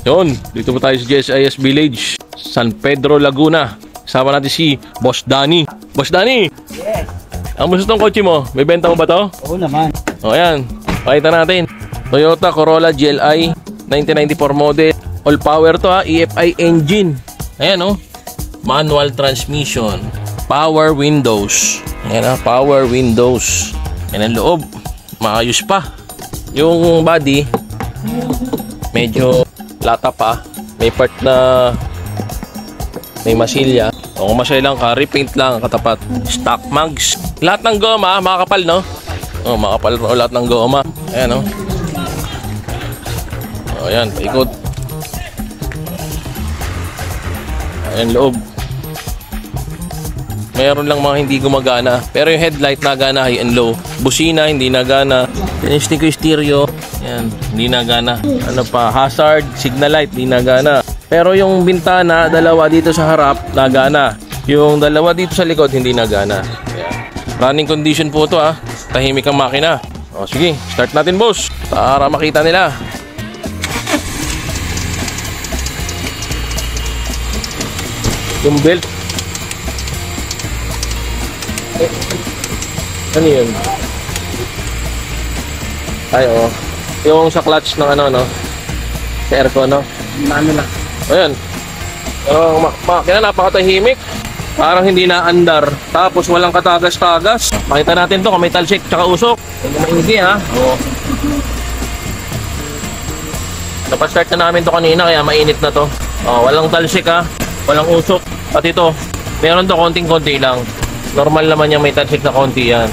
Yun, dito po tayo sa GSIS Village, San Pedro, Laguna. Kasama natin si Boss Danny. Boss Danny! Yes. Ang gusto tong kotse mo? May benta mo ba to? Oo naman. O ayan, pakita natin. Toyota Corolla GLI 1994 model. All power to ha, EFI engine. Ayan o. Manual transmission. Power windows. Ayan ha, power windows. Ayan ang loob. Maayos pa. Yung body, medyo lata pa. May part na may masilya. O kung masailang ka, repaint lang katapat. Stock mags. Lahat ng goma, makakapal no? O, makapal o lahat ng goma. Ayan o. O ayan, paikot. Ayan loob. Mayroon lang mga hindi gumagana. Pero yung headlight nagana high and low. Busina hindi nagana. Tinisting ko yung stereo. Yan, hindi nagana. Ano pa? Hazard, signal light, hindi nagana. Pero yung bintana, dalawa dito sa harap, nagana. Yung dalawa dito sa likod, hindi nagana. Ayan. Running condition po ito ha. Tahimik ang makina. O sige, start natin boss. Para makita nila. Yung belt. Ano yun? Ay, oh. Yung sa clutch ng ano, no? Sa aircon, no? Ano lang. Ayan. Pero makina napakatahimik. Parang hindi na andar. Tapos walang katagas-tagas. Makita natin to kung may talsik tsaka usok. Hindi mainggi, ha? Oo. Napastart na namin to kanina kaya mainit na to. Oh, walang talsik, ha? Walang usok. At ito, meron to konting-konti lang. Normal naman yung may talsik na konti yan.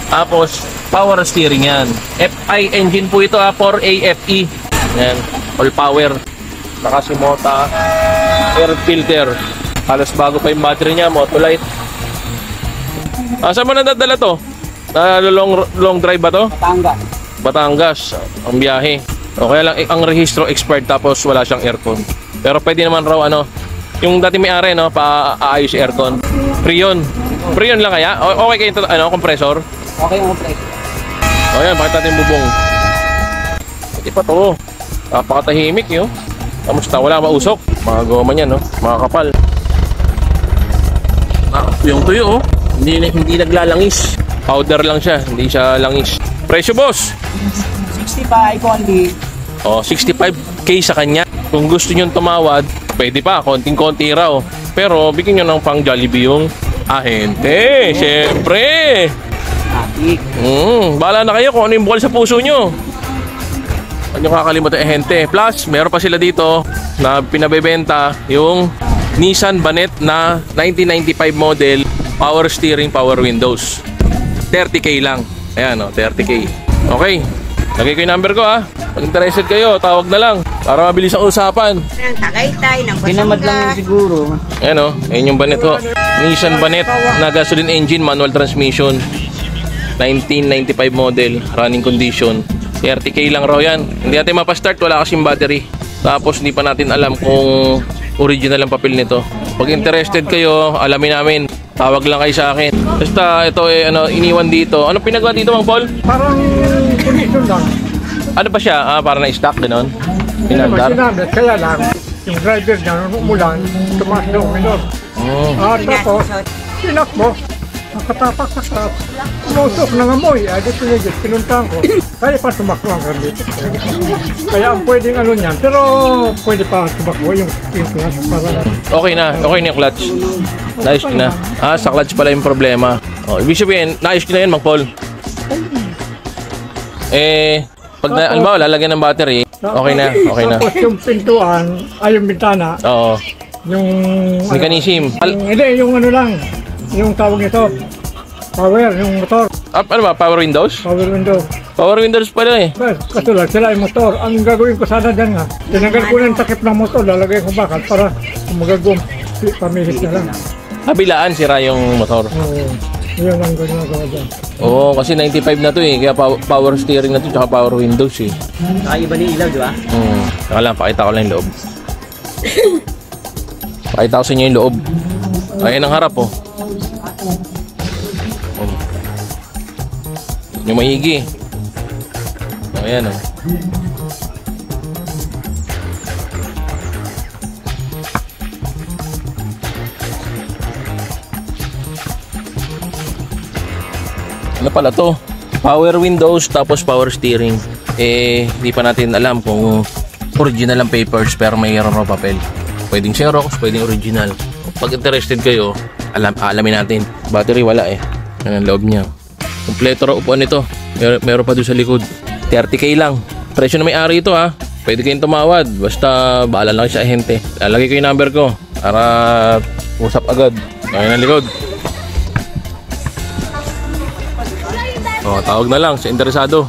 Tapos, power steering yan. FI engine po ito ha, 4AFE. Yan, all power. Nakasimota, air filter. Halos bago pa yung battery niya, Motolite. Saan mo nadadala to? Long drive ba to? Batangas. Batangas, ang biyahe. Okay lang, ang rehistro expired tapos wala siyang aircon. Pero pwede naman raw ano, yung dati may-ari no, pa-aayos aircon. Freon. Freon lang kaya? Okay kayo ano, compressor? Okay yung compressor. O yan, pakita natin yung bubong. Hindi pa to. Napakatahimik yun. Kamusta? Wala mausok. Mga goma niyan no, mga kapal. Yung tuyo oh, hindi naglalangis. Powder lang siya, hindi siya langis. Presyo boss? 65 only. O, 65k sa kanya. Kung gusto nyo tumawad, pwede pa, konting-konti raw. Pero bigyan nyo ng pang Jollibee yung ahente. Siyempre. Bahala na kayo kung ano yung bukal sa puso nyo. Huwag nyo kakalimutan ahente. Plus, meron pa sila dito na pinabebenta yung Nissan Banet na 1995 model, power steering, power windows. 30k lang. Ayan o, 30k. Okay. Lagay ko yung number ko ha. Pag interested kayo, tawag na lang para mabilis ang usapan. Tagaytay ng Pinamad lang yun siguro. Ayan o, ayan yung Banet ho. Nissan Banet na gasoline engine, manual transmission. 1995 model, running condition. 30k lang raw yan. Hindi natin mapastart, wala kasing battery. Tapos hindi pa natin alam kung original ang papel nito. Pag interested kayo, alamin namin. Tawag lang kayo sa akin. Basta ito eh, ano, iniwan dito. Ano pinagawa dito, Mang Paul? Parang condition lang. Ano ba siya? Para na-stock gano'n? Pinandar? Sinabit, kaya lang, yung driver niya, nung umulan, tumaas na uminor. Tapos, sinakbo, nakatapak sa krap. Tumusok ng amoy, dito niya, pinuntahan ko. Kaya pa tumakbo ang garbit. Kaya ang pwedeng ano niyan, pero pwede pa tumakbo yung clutch para na. Okay na yung clutch. Naayos na. Sa clutch pala yung problema. Ibig sabihin, naayos na yun, Mang Paul. Pag na, alam mo, lalagyan ng battery, okay na. Tapos yung pintuan, yung bintana. Oo. Yung mechanism. Hindi, yung ano lang, yung tawag nito. Power, yung motor. Ano ba? Power windows? Power window. Power windows pala eh. Katulad sila yung motor. Ang gagawin ko sana dyan nga, tinanggal ko ng takip ng motor, lalagay ko bakal para magagawin, pamihit na lang. Kabilaan, sira yung motor. Yun ang ginagawa dyan. Oo, kasi 95 na to eh. Kaya power steering na to, tsaka power windows eh. Nakaiba ni ilaw, di ba? Saka lang, pakita ko lang yung loob. Pakita ko sa inyo yung loob. Ayan ang harap oh. Yung maigi. Ayan oh. Ano pala to? Power windows tapos power steering. Hindi pa natin alam kung original ang papers pero mayroon raw papel. Pwedeng Xerox, pwedeng original. Pag interested kayo, alamin natin. Battery wala eh. Yan ang loob niya. Kompleto raw upuan nito. Meron pa doon sa likod. 30k lang. Presyo na may-ari ito ha. Pwede kayong tumawad. Basta bahala lang sa ahente. Lalagay ko yung number ko para usap agad. Ayan ang likod. Tawag na lang sa interesado.